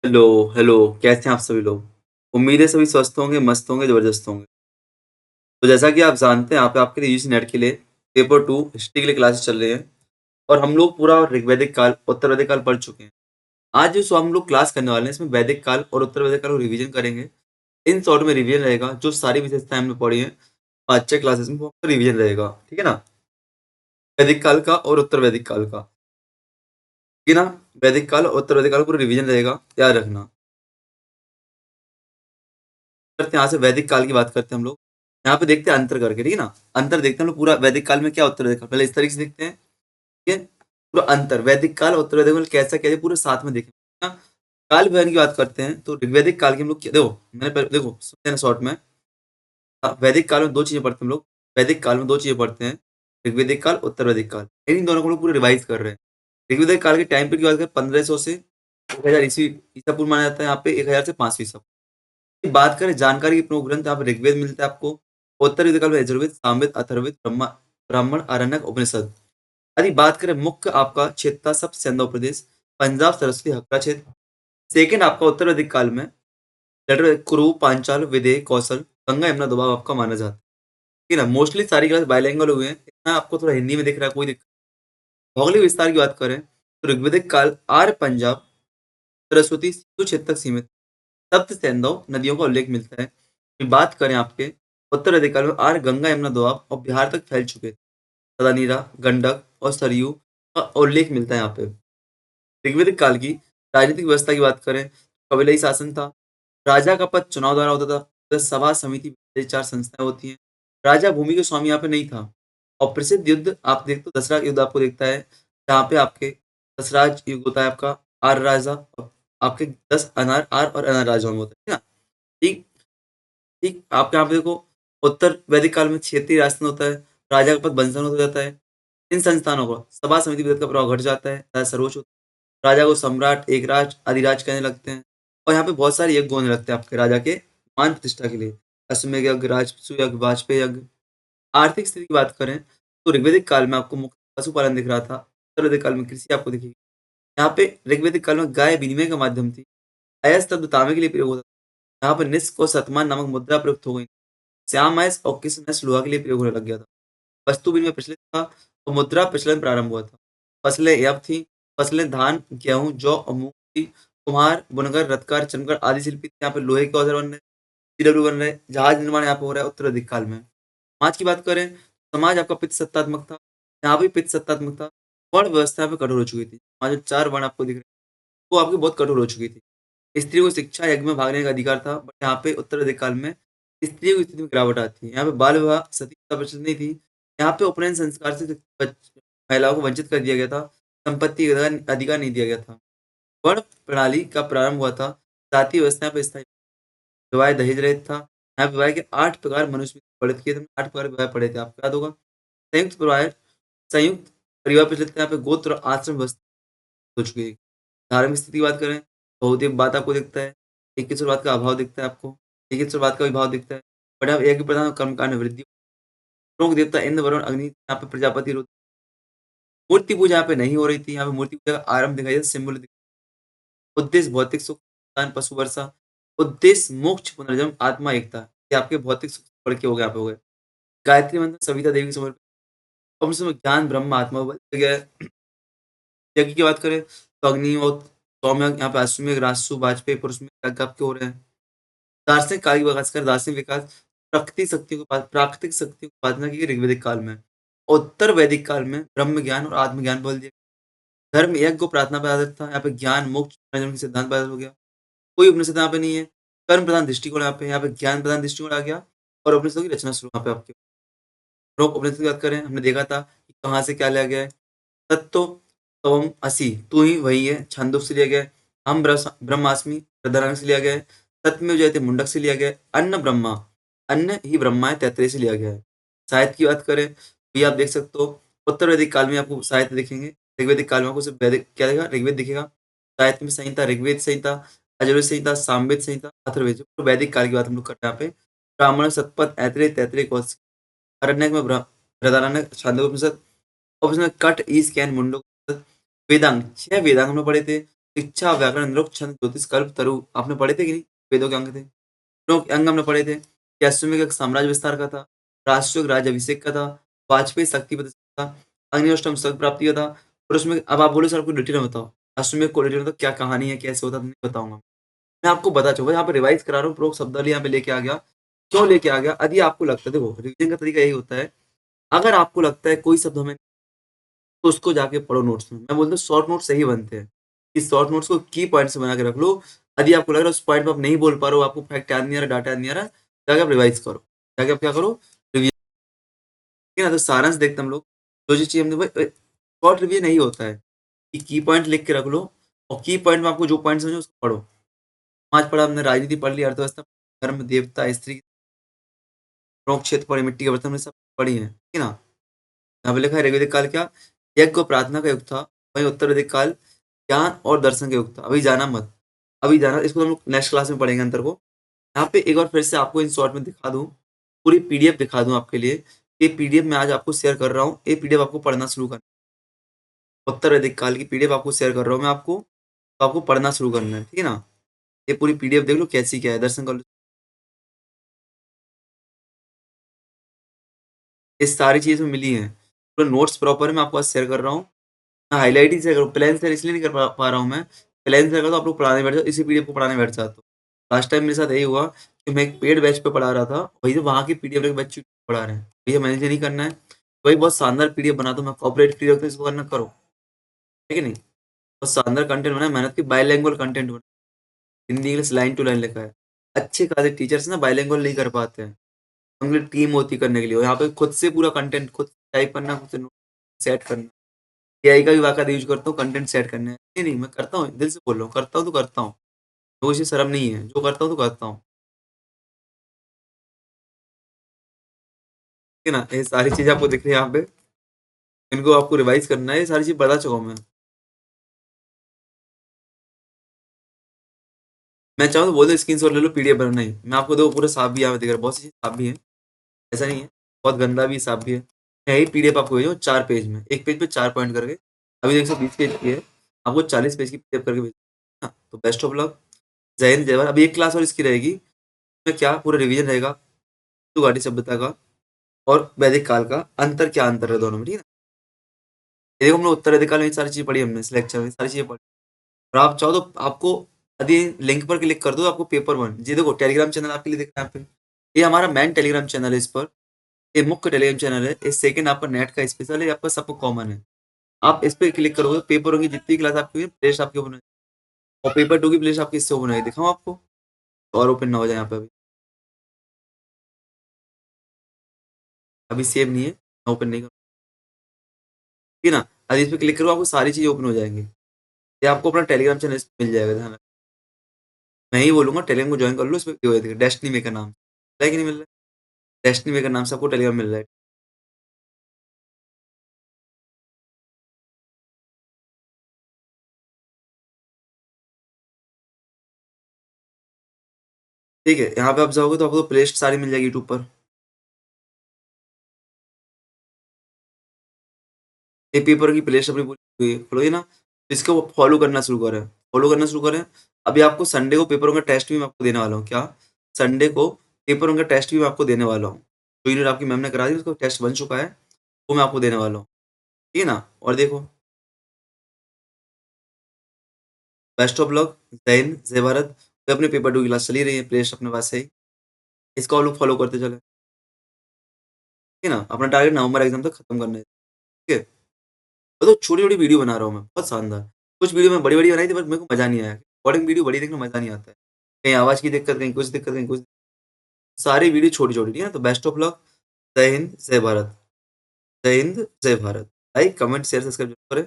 Hello, hello, कैसे हैं आप सभी लोग? उम्मीद है सभी स्वस्थ होंगे, मस्त होंगे, ज़बरदस्त होंगे। तो जैसा कि आप जानते हैं, यहाँ पे आपके लिए यूजीसी नेट के लिए पेपर 2 हिस्ट्री के लिए क्लासेस चल रही हैं और हम लोग पूरा ऋग्वैदिक काल, उत्तर वैदिक काल पढ़ चुके हैं। आज जो हम लोग क्लास करने वाले हैं, इसमें वैदिक काल और उत्तर वैदिक काल को रिवीजन करेंगे। इन शॉर्ट में रिवीजन रहेगा, जो सारी विशेषताएँ हमने पढ़ी हैं 5-6 क्लासेस में, वो आपका रिवीजन रहेगा, ठीक है ना? वैदिक काल का और उत्तर वैदिक काल का, ठीक है ना? वैदिक काल और उत्तर वैदिक काल का पूरा रिवीजन रहेगा, याद रखना। करते हैं यहाँ से वैदिक काल की बात करते हैं हम लोग। यहाँ पे देखते हैं अंतर करके, ठीक है ना? अंतर देखते हैं हम लोग पूरा वैदिक काल में क्या उत्तर वैदिक काल, पहले इस तरीके से देखते हैं, ठीक है? पूरा अंतर वैदिक काल उत्तर वैदिक काल कैसा-कैसा पूरे साथ में देखेंगे, ना? काल विभाजन की बात करते हैं तो ऋग्वैदिक काल की हम लोग क्या देखो, मैंने पहले देखो सुनते हैं ना शॉर्ट में। वैदिक काल में 2 चीज़ें पढ़ते हैं हम लोग। वैदिक काल में 2 चीज़ें पढ़ते हैं, ऋग्वैदिक काल, उत्तर वैदिक काल। इन दोनों को हम लोग पूरे रिवाइज़ कर रहे हैं। ऋग्वैदिक काल के टाइम पीरियड की बात करें 1500 से 1000 ईस्वी ईसा पूर्व माना जाता है, यहाँ पे 1000 से 500 ईसा बात करें जानकारी के प्रमुख ग्रंथ, यहाँ पे ऋग्वेद मिलता है आपको, उत्तर वेद काल में यजुर्वेद, सामवेद, अथर्ववेद, ब्राह्मण, आरण्यक, उपनिषद। यदि बात करें मुख्य आपका क्षेत्र था सब प्रदेश, पंजाब, सरस्वती, हकरा क्षेत्र। सेकंड आपका उत्तर वैदिक काल में लेटर कुरु, पांचाल, विदेह, कौशल, गंगा, यमुना दोबाब आपका माना जाता है। ठीक है ना? मोस्टली सारी क्लास बाइलिंगुअल हुए हैं। इतना आपको थोड़ा हिंदी में दिख रहा है, कोई दिक्कत। भौगोलिक विस्तार की बात करें तो ऋग्वेदिक काल आर्य, पंजाब, सरस्वती, सिंधु क्षेत्र तक सीमित। सप्त सिंधु नदियों का उल्लेख मिलता है। फिर बात करें आपके उत्तर वैदिक काल में आर्य, गंगा, यमुना दोआब और बिहार तक फैल चुके थे। तथा नीरा, गंडक और सरयू का उल्लेख मिलता है यहाँ पे। ऋग्वैदिक काल की राजनीतिक व्यवस्था की बात करें, कबीलाई शासन था। राजा का पद चुनाव द्वारा होता था। फिर सभा, समिति, 4 संस्थाएँ होती हैं। राजा भूमि के स्वामी यहाँ पे नहीं था। और प्रसिद्ध युद्ध आप देखते हो, दसरा युद्ध आपको दिखता है, जहाँ पे आपके दसराज युग होता है आपका, आर्य राजा और आपके 10 अनार आर्य और अनार राजाओं में होता है ना? ठीक ठीक, आपके यहाँ पे देखो उत्तर वैदिक काल में क्षेत्रीय राजतंत्र होता है, राजा का पद बंसर हो जाता है। इन संस्थानों को सभा समिति पद का प्रभाव घट जाता है, राजा सर्वोच्च होता है। राजा को सम्राट, एकराज, अधिराज कहने लगते हैं और यहाँ पे बहुत सारे यज्ञ होने लगते हैं आपके राजा के मान प्रतिष्ठा के लिए। अश्वमेध यज्ञ, राजसूय यज्ञ, वाजपेयी यज्ञ। आर्थिक स्थिति की बात करें तो ऋग्वैदिक काल में आपको मुख्य पशुपालन दिख रहा था, उत्तर वैदिक काल में कृषि आपको दिखेगी। यहाँ पे ऋग्वैदिक काल में गाय विनिमय का माध्यम थी, अयस्क शब्द तांबे के लिए प्रयोग होता था। यहाँ पर निस्क और शतमान नामक मुद्रा प्रयुक्त हो गई। श्याम अयस्क और कृष्ण अयस्क लोहा के लिए प्रयोग होने लग गया था। वस्तु विनिमय प्रचलित था और मुद्रा प्रचलन प्रारंभ हुआ था। फसलें यब थी, फसलें धान, गेहूँ, जौ और मूँग थी। कुम्हार, बुनकर, रत्तकार, चमकर आदि शिल्पी थे। यहाँ पे लोहे के औज़ार बन रहे हैं, सीढ़ी बन रहे हैं, जहाज निर्माण यहाँ पे हो रहा है उत्तर वैदिक काल में। समाज की बात करें, समाज आपका पितृसत्तात्मक था, यहाँ भी पितृसत्तात्मक था। वर्ण व्यवस्था यहाँ पे कठोर हो चुकी थी। वहाँ जो 4 वर्ण आपको दिख रहे हैं, वो आपकी बहुत कठोर हो चुकी थी। स्त्रियों को शिक्षा यज्ञ में भाग लेने का अधिकार था, बट यहाँ पे उत्तर वैदिक काल में स्त्रियों की स्थिति में गिरावट आती है। यहाँ पे बाल विवाह, सती प्रथा प्रचलित नहीं थी। यहाँ पे उपनयन संस्कार से महिलाओं को वंचित कर दिया गया था। संपत्ति का अधिकार नहीं दिया गया था। वर्ण प्रणाली का प्रारंभ हुआ था। जाति व्यवस्था पे स्थायी विवाह दहेज रहित था। यहाँ पे विवाह के 8 प्रकार मनुष्य में वर्णित किए थे। 8 प्रकार के विवाह पढ़े थे, आपको याद होगा। संयुक्त परिवार प्रचलित थे। यहाँ पे गोत्र और आश्रम व्यवस्था हो चुकी है। धार्मिक स्थिति की बात करें, भौतिक बात आपको दिखता है, इक्कीसवाद का अभाव दिखता है आपको, चिकित्सवाद का भी भाव दिखता है। बट अब एक प्रधान कर्मकांड में वृद्धि, प्रमुख देवता इंद्र, वरुण, अग्नि, यहाँ पे प्रजापति, रुद्र। मूर्ति पूजा यहाँ पे नहीं हो रही थी, यहाँ पे मूर्ति पूजा का आरंभ दिखाई दिया, सिंबल उद्देश्य भौतिक सुख, दान, पशु वर्षा। उद्देश्य मोक्ष, पुनर्जन्म, आत्मा एकता। ये आपके भौतिक सुख पढ़ के हो गए, यहाँ पे हो गए। गायत्री मंत्र सविता देवी को समर्पित। अब उसमें ज्ञान, ब्रह्म, आत्मा बल गया है। यज्ञ की बात करें तो अग्नि और सौम्य, यहाँ पे अश्वमेध, राजसु, वाजपेयी, पुरुष में यज्ञ आपके हो रहे हैं। दार्शनिक काल की बात कर, दार्शनिक विकास, प्राकृतिक शक्ति की उपासना की गई ऋग्वैदिक काल में। उत्तर वैदिक काल में ब्रह्म ज्ञान और आत्मज्ञान बोल दिया। धर्म यज्ञ को प्रार्थना पर आधारित था। यहाँ पे ज्ञान, मोक्ष, पुनर्जन्म के सिद्धांत पर आधारित हो गया। कोई उपनिषद यहाँ पे नहीं है। कर्म प्रधान दृष्टिकोण यहाँ पे ज्ञान प्रधान दृष्टिकोण आ गया और उपनिषदों की रचना शुरू यहाँ पे आपके। लोक उपनिषद की बात करें, हमने देखा था कि कहाँ से क्या लिया गया है। तत्तो त्वम असि, तू ही वही है, छांदोग से लिया गया है। हम ब्रह्मास्मि, बृहदारण्यक से लिया गया है। सत्यमेव जयते, मुंडक से लिया गया है। अन्न ब्रह्मा, अन्न ही ब्रह्मा है, तैत्तिरीय से लिया गया है। साहित्य की बात करें तो ये आप देख सकते हो, उत्तर वैदिक काल में आपको साहित्य दिखेंगे। ऋग्वैदिक काल में आपको सिर्फ वैदिक क्या दिखेगा, ऋग्वेद दिखेगा। साहित्य में संहिता, ऋग्वेद संहिता, यजुर्वेद संहिता, सामवेद संहिता, अथर्ववेद। तो वैदिक काल की बात हम लोग कर रहे हैं यहाँ पे। ब्राह्मण, शतपथ, ऐत्रेय, तैत्तिरीय, कौशिक, आरण्यक में बृहदारण्यक, छांदोग्योपनिषद। और उसमें cut, Ish, can, Mundaka, Vedang, 6 Vedang हमने पढ़े थे। शिक्षा, व्याकरण, निरुक्त, छंद, ज्योतिष, कल्प, तरु आपने पढ़े थे कि नहीं? वेदों के अंग थे। लोक अंग हमने पढ़े थे कि अश्वमेध साम्राज्य विस्तार का था, राष्ट्रयोग राज्य अभिषेक का था, वाजपेयी शक्ति प्रतिष्ठा था, अग्निष्टोम स्वर्ग प्राप्ति का था। और उसमें अब आप बोलो सर आपको डिटेल में बताओ, अश्वमेध को डिटेल में बताओ क्या कहानी है, कैसे होता है? तो नहीं बताऊंगा। मैं आपको बता चुका, यहाँ पे रिवाइज करा रहा हूँ, प्रोक शब्दावली यहाँ पे लेके आ गया। क्यों लेके आ गया? यदि आपको लगता है, देखो रिवीजन का तरीका यही होता है, अगर आपको लगता है कोई शब्द हमें, तो उसको जाके पढ़ो नोट्स में। मैं बोलता हूँ शॉर्ट नोट्स सही बनते हैं। इस शॉर्ट नोट्स को की पॉइंट से बना के रख लो। यदि आपको लग रहा है उस पॉइंट पे आप नहीं बोल पा रहे हो, आपको फैक्ट याद नहीं आ रहा, डाटा याद नहीं आ रहा, जाके आप रिवाइज करो। जाके आप क्या करो? रिवीजन। ठीक है ना? तो सारांश देखते हैं हम लोग। जो जो चीज़ हमने भाई शॉर्ट रिवीजन यही होता है कि की पॉइंट लिख के रख लो, और की पॉइंट में आपको जो पॉइंट समझे उसको पढ़ो। आज पढ़ा हमने राजनीति पढ़ ली, अर्थव्यवस्था, धर्म, देवता, स्त्री, प्रमुख क्षेत्र पढ़े, मिट्टी के बर्तन में सब पढ़ी है। ठीक है ना? यहाँ पे लिखा है ऋग्वेदिक काल क्या? यज्ञ और प्रार्थना का युग था। वहीं उत्तर वैदिक काल ज्ञान और दर्शन का युग था। अभी जाना मत, अभी जाना, इसको हम लोग नेक्स्ट क्लास में पढ़ेंगे अंतर को। यहाँ पे एक बार फिर से आपको इन शॉर्ट में दिखा दूँ, पूरी पीडीएफ दिखा दूँ आपके लिए। ये पीडीएफ मैं आज आपको शेयर कर रहा हूँ, ये पीडीएफ आपको पढ़ना शुरू करना है। उत्तर वैदिक काल की पीडीएफ आपको शेयर कर रहा हूँ मैं आपको, तो आपको पढ़ना शुरू करना है। ठीक है ना? ये पूरी पीडीएफ देख लो कैसी क्या है, दर्शन कर लो। ये सारी चीज़ें मिली हैं, पूरा नोट्स प्रॉपर है, मैं आपको आज शेयर कर रहा हूँ। मैं हाइलाइट ही शेयर करूँ, प्लेन शेयर इसलिए नहीं कर पा रहा हूँ मैं। प्लेन शेयर करता तो आप लोग पढ़ाने बैठ जाओ, इसी पीडीएफ को पढ़ाने बैठ जाते हो। लास्ट टाइम मेरे साथ यही हुआ कि मैं एक पेड बैच पे पढ़ा रहा था, वही तो वहाँ की पीडीएफ लेके बच्चे पढ़ा रहे हैं। भैया मैनेज नहीं करना है, वही बहुत शानदार पीडीएफ बना दो, मैं कॉर्पोरेट पीडीएफ तो इसको करना करो। ठीक है नहीं? बहुत शानदार कंटेंट बना है, मेहनत की बाइलिंगुअल कंटेंट बना, Hindi English line to line लिखा है। अच्छे खासे टीचर्स ना बाइलिंगुअल नहीं कर पाते हैं, उनकी टीम होती करने के लिए, और यहाँ पे खुद से पूरा कंटेंट खुद टाइप करना, खुद से सेट करना। एआई का भी बाकायदा यूज करता हूँ कंटेंट सेट करने में। नहीं नहीं, मैं करता हूँ, दिल से बोल रहा हूँ, करता हूँ तो करता हूँ। तो इसे शर्म नहीं है, जो करता हूँ तो करता हूँ। ठीक है ना? ये सारी चीजें आपको दिख रही है यहाँ पे, इनको आपको रिवाइज करना है, ये सारी चीज बता चुका हूँ मैं। मैं चाहूँ तो बोल दो स्क्रीन शॉट ले लो, पीडीएफ बनना ही, मैं आपको देखो पूरा साफ भी यहाँ पे दिख रहा है, बहुत सी चीज साफ भी है, ऐसा नहीं है। बहुत गंदा भी साफ भी है। मैं यही पीडीएफ आपको भेजो 4 पेज में, एक पेज पे 4 पॉइंट करके। अभी 120 पेज की है, आपको 40 पेज की पीडीएफ करके भेजो। हाँ, तो बेस्ट ऑफ लक। जय हिंद जय भारत। अभी एक क्लास और इसकी रहेगी, इसमें क्या पूरा रिवीजन रहेगा, तो घाटी सभ्यता का और वैदिक काल का अंतर, क्या अंतर है दोनों में। ठीक है ना? ये देखो, हमने उत्तर वैदिक काल में ये सारी चीजें पढ़ी, हमने इस लेक्चर में सारी चीजें पढ़ी। और आप चाहो तो आपको, यदि लिंक पर क्लिक कर दो, आपको पेपर वन, ये देखो टेलीग्राम चैनल आपके लिए दिख रहा है यहाँ पे, ये हमारा मेन टेलीग्राम चैनल है। इस पर ये मुख्य टेलीग्राम चैनल है, इस सेकंड आपका नेट का स्पेशल है, आपका सबको कॉमन है। आप इस पे क्लिक करोगे, पेपर होंगी जितनी क्लास आपकी हुई प्लेलिस्ट आपकी ओपन हो, और पेपर टू की प्लेलिस्ट आपकी इससे ओपन होगी, दिखाऊं आपको? और ओपन ना हो जाए यहाँ पे, अभी अभी सेव नहीं है, ओपन नहीं करूँ। ठीक है ना? यदि इस पे क्लिक करो, आपको सारी चीजें ओपन हो जाएंगी। ये आपको अपना टेलीग्राम चैनल मिल जाएगा, ध्यान रखना। मैं ही बोलूंगा टेलीग्राम को ज्वाइन कर लो, इस पे डेस्टिनी मेकर नाम है कि नहीं मिल रहा है? डेस्टिनी मेकर नाम से आपको टेलीग्राम मिल रहा है। ठीक है, यहाँ पे आप जाओगे तो आपको प्लेलिस्ट सारी मिल जाएगी यूट्यूब पर। ये पेपर की प्लेलिस्ट अपनी पूरी खोलोगे ना, तो इसको फॉलो करना शुरू करें, फॉलो करना शुरू करें। अभी आपको संडे को पेपरों का टेस्ट भी मैं आपको देने वाला हूँ। क्या? संडे को पेपरों का टेस्ट भी मैं आपको देने वाला हूँ। जो यूनिट आपकी मैम ने करा दी, उसका टेस्ट बन चुका है, वो मैं आपको देने वाला हूँ। ठीक है ना? और देखो, बेस्ट ऑफ लक। जय हिंद जय भारत। तो अपने पेपर 2 की क्लास चली रही है, प्लेलिस्ट अपने पास है ही, इसको आप लोग फॉलो करते चले। ठीक है ना? अपना टारगेट नवंबर एग्जाम तक खत्म करना है। ठीक है? तो छोटी-छोटी वीडियो बना रहा हूँ मैं, बहुत शानदार। कुछ वीडियो मैं बड़ी-बड़ी बनाई थी, बट मेरे को मज़ा नहीं आया। रिकॉर्डिंग वीडियो बड़ी देखने में मज़ा नहीं आता है। कहीं आवाज़ की दिक्कत, कहीं कुछ दिक्कत, कहीं कुछ। सारी वीडियो छोटी-छोटी, ठीक है? तो बेस्ट ऑफ लक। जय हिंद, जय भारत। जय हिंद, जय Bharat. Like, comment, share, subscribe करें।